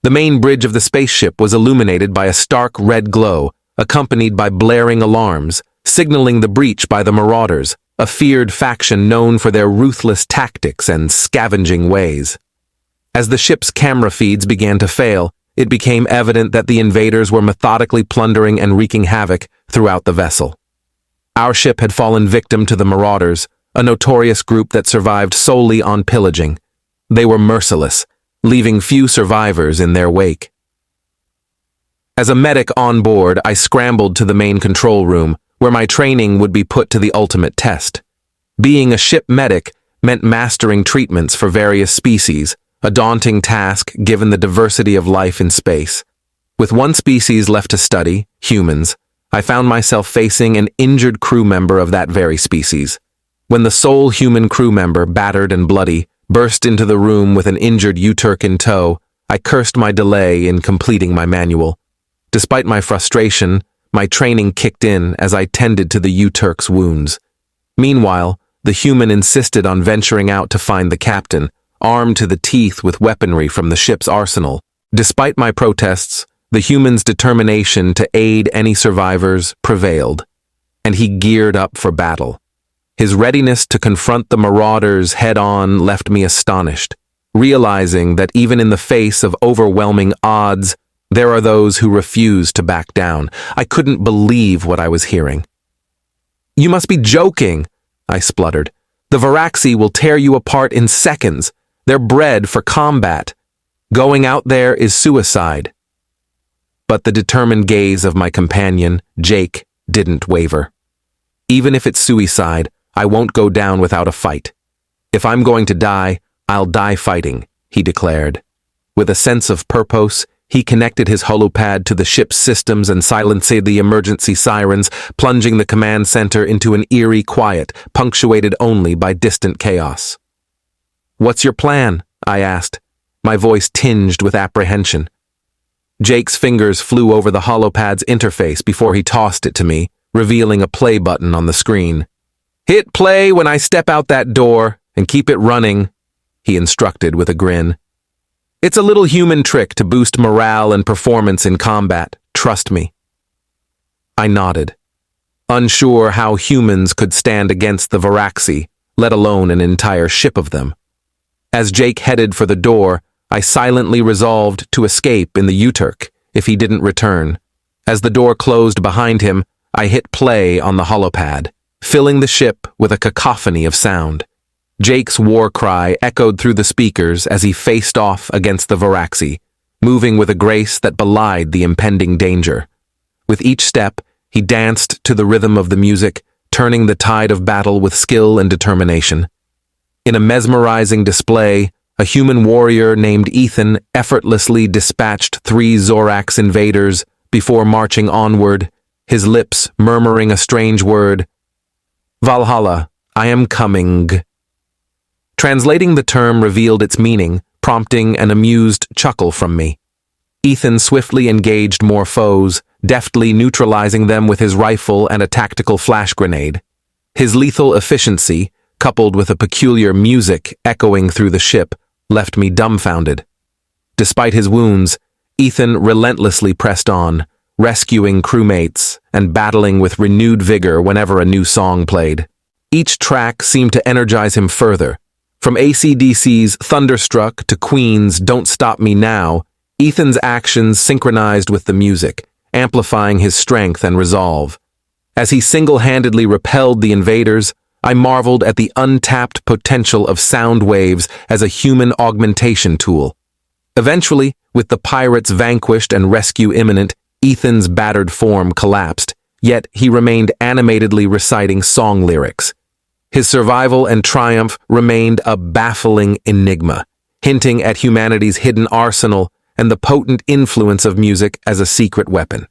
The main bridge of the spaceship was illuminated by a stark red glow, accompanied by blaring alarms, signaling the breach by the Marauders, a feared faction known for their ruthless tactics and scavenging ways. As the ship's camera feeds began to fail, it became evident that the invaders were methodically plundering and wreaking havoc throughout the vessel. Our ship had fallen victim to the Marauders, a notorious group that survived solely on pillaging. They were merciless, leaving few survivors in their wake. As a medic on board, I scrambled to the main control room, where my training would be put to the ultimate test. Being a ship medic meant mastering treatments for various species, a daunting task given the diversity of life in space. With one species left to study, humans, I found myself facing an injured crew member of that very species. When the sole human crew member, battered and bloody, burst into the room with an injured U-Turk in tow, I cursed my delay in completing my manual. Despite my frustration, my training kicked in as I tended to the U-Turk's wounds. Meanwhile, the human insisted on venturing out to find the captain, armed to the teeth with weaponry from the ship's arsenal. Despite my protests, the human's determination to aid any survivors prevailed, and he geared up for battle. His readiness to confront the Marauders head-on left me astonished, realizing that even in the face of overwhelming odds, there are those who refuse to back down. I couldn't believe what I was hearing. "You must be joking," I spluttered. "The Varaxi will tear you apart in seconds. They're bred for combat. Going out there is suicide." But the determined gaze of my companion, Jake, didn't waver. "Even if it's suicide, I won't go down without a fight. If I'm going to die, I'll die fighting," he declared. With a sense of purpose, he connected his holopad to the ship's systems and silenced the emergency sirens, plunging the command center into an eerie quiet, punctuated only by distant chaos. "What's your plan?" I asked, my voice tinged with apprehension. Jake's fingers flew over the holopad's interface before he tossed it to me, revealing a play button on the screen. "Hit play when I step out that door, and keep it running," he instructed with a grin. "It's a little human trick to boost morale and performance in combat, trust me." I nodded, unsure how humans could stand against the Varaxi, let alone an entire ship of them. As Jake headed for the door, I silently resolved to escape in the U-Turk if he didn't return. As the door closed behind him, I hit play on the holopad, filling the ship with a cacophony of sound. Jake's war cry echoed through the speakers as he faced off against the Varaxi, moving with a grace that belied the impending danger. With each step, he danced to the rhythm of the music, turning the tide of battle with skill and determination. In a mesmerizing display, a human warrior named Ethan effortlessly dispatched 3 Zorax invaders before marching onward, his lips murmuring a strange word, "Valhalla, I am coming." Translating the term revealed its meaning, prompting an amused chuckle from me. Ethan swiftly engaged more foes, deftly neutralizing them with his rifle and a tactical flash grenade. His lethal efficiency, coupled with a peculiar music echoing through the ship, left me dumbfounded. Despite his wounds, Ethan relentlessly pressed on, rescuing crewmates and battling with renewed vigor whenever a new song played. Each track seemed to energize him further. From AC/DC's Thunderstruck to Queen's Don't Stop Me Now, Ethan's actions synchronized with the music, amplifying his strength and resolve. As he single-handedly repelled the invaders, I marveled at the untapped potential of sound waves as a human augmentation tool. Eventually, with the pirates vanquished and rescue imminent, Ethan's battered form collapsed, yet he remained animatedly reciting song lyrics. His survival and triumph remained a baffling enigma, hinting at humanity's hidden arsenal and the potent influence of music as a secret weapon.